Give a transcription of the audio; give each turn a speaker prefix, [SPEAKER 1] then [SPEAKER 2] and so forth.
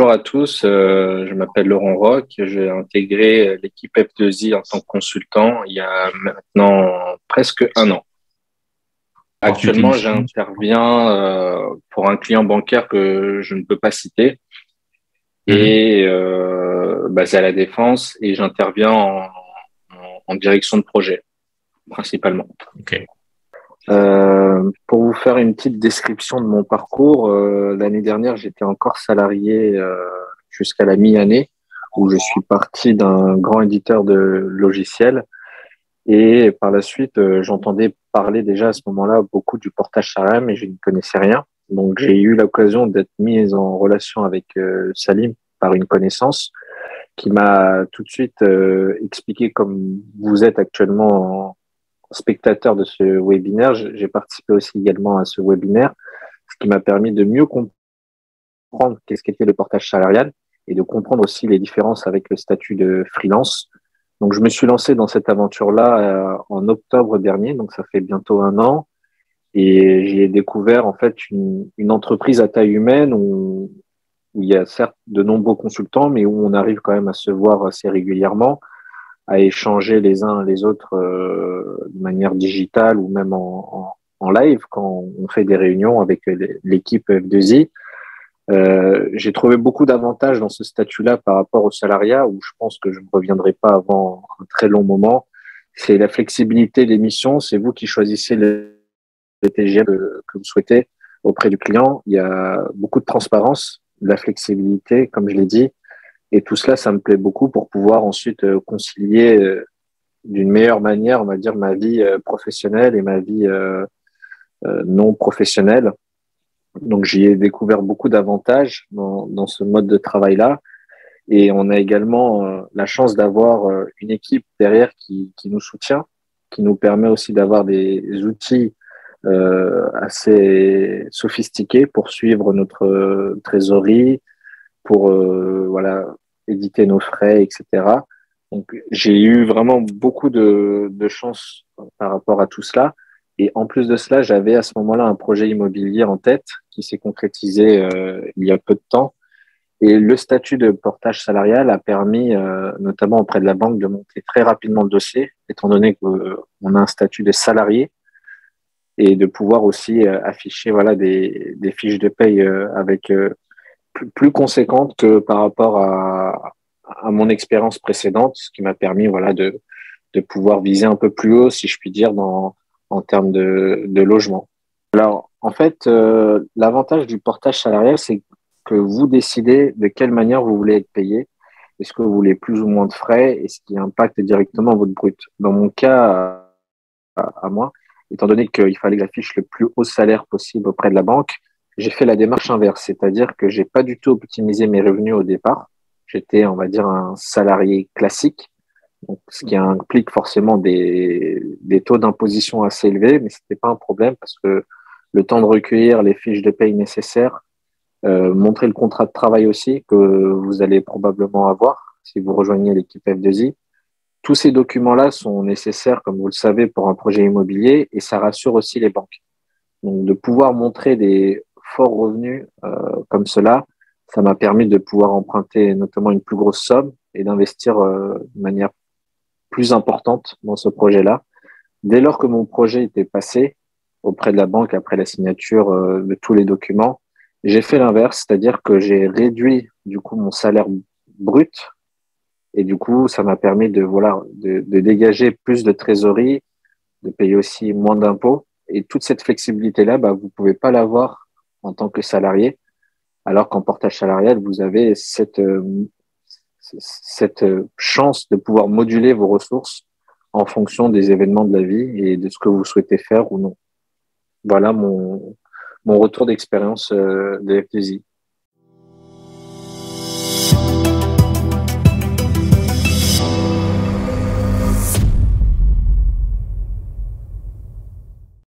[SPEAKER 1] Bonjour à tous, je m'appelle Laurent Roch, j'ai intégré l'équipe F2I en tant que consultant il y a maintenant presque un an.
[SPEAKER 2] Opportunité
[SPEAKER 1] Actuellement,
[SPEAKER 2] mission.
[SPEAKER 1] j'interviens pour un client bancaire que je ne peux pas citer
[SPEAKER 2] Mhm.
[SPEAKER 1] et basé à la Défense et j'interviens en direction de projet principalement.
[SPEAKER 2] Ok.
[SPEAKER 1] Pour vous faire une petite description de mon parcours, l'année dernière, j'étais encore salarié jusqu'à la mi-année où je suis parti d'un grand éditeur de logiciels et par la suite, j'entendais parler déjà à ce moment-là beaucoup du portage salarial, mais je ne connaissais rien. Donc, j'ai eu l'occasion d'être mis en relation avec Salim par une connaissance qui m'a tout de suite expliqué comme vous êtes actuellement spectateur de ce webinaire. J'ai participé aussi également à ce webinaire, ce qui m'a permis de mieux comprendre qu'est-ce qu'était le portage salarial et de comprendre aussi les différences avec le statut de freelance. Donc, je me suis lancé dans cette aventure-là en octobre dernier, donc ça fait bientôt un an, et j'ai découvert en fait une entreprise à taille humaine où il y a certes de nombreux consultants, mais où on arrive quand même à se voir assez régulièrement, à échanger les uns les autres de manière digitale ou même en live quand on fait des réunions avec l'équipe F2I. J'ai trouvé beaucoup d'avantages dans ce statut-là par rapport au salariat où je pense que je ne reviendrai pas avant un très long moment. C'est la flexibilité des missions, c'est vous qui choisissez le TGM que vous souhaitez auprès du client. Il y a beaucoup de transparence, de la flexibilité, comme je l'ai dit. Et tout cela, ça me plaît beaucoup pour pouvoir ensuite concilier d'une meilleure manière, on va dire, ma vie professionnelle et ma vie non professionnelle. Donc, j'y ai découvert beaucoup d'avantages dans ce mode de travail-là. Et on a également la chance d'avoir une équipe derrière qui nous soutient, qui nous permet aussi d'avoir des outils assez sophistiqués pour suivre notre trésorerie, pour voilà éditer nos frais, etc. Donc j'ai eu vraiment beaucoup de chance par rapport à tout cela. Et en plus de cela, j'avais à ce moment-là un projet immobilier en tête qui s'est concrétisé il y a peu de temps. Et le statut de portage salarial a permis, notamment auprès de la banque, de monter très rapidement le dossier, étant donné qu'on a un statut de salarié et de pouvoir aussi afficher voilà des fiches de paye avec plus conséquente que par rapport à mon expérience précédente, ce qui m'a permis voilà de pouvoir viser un peu plus haut, si je puis dire, en termes de logement. Alors, en fait, l'avantage du portage salarial, c'est que vous décidez de quelle manière vous voulez être payé. Est-ce que vous voulez plus ou moins de frais et ce qui impacte directement votre brut. Dans mon cas, à moi, étant donné qu'il fallait que j'affiche le plus haut salaire possible auprès de la banque, j'ai fait la démarche inverse, c'est-à-dire que j'ai pas du tout optimisé mes revenus au départ. J'étais, on va dire, un salarié classique, donc, ce qui implique forcément des taux d'imposition assez élevés, mais c'était pas un problème parce que le temps de recueillir les fiches de paye nécessaires, montrer le contrat de travail aussi que vous allez probablement avoir si vous rejoignez l'équipe F2I, tous ces documents-là sont nécessaires, comme vous le savez, pour un projet immobilier et ça rassure aussi les banques. Donc, de pouvoir montrer des forts revenus comme cela, ça m'a permis de pouvoir emprunter notamment une plus grosse somme et d'investir de manière plus importante dans ce projet-là. Dès lors que mon projet était passé auprès de la banque après la signature de tous les documents, j'ai fait l'inverse, c'est-à-dire que j'ai réduit du coup mon salaire brut et du coup, ça m'a permis de dégager plus de trésorerie, de payer aussi moins d'impôts. Et toute cette flexibilité-là, bah, vous pouvez pas l'avoir en tant que salarié, alors qu'en portage salarial, vous avez cette chance de pouvoir moduler vos ressources en fonction des événements de la vie et de ce que vous souhaitez faire ou non. Voilà mon retour d'expérience de FDJ.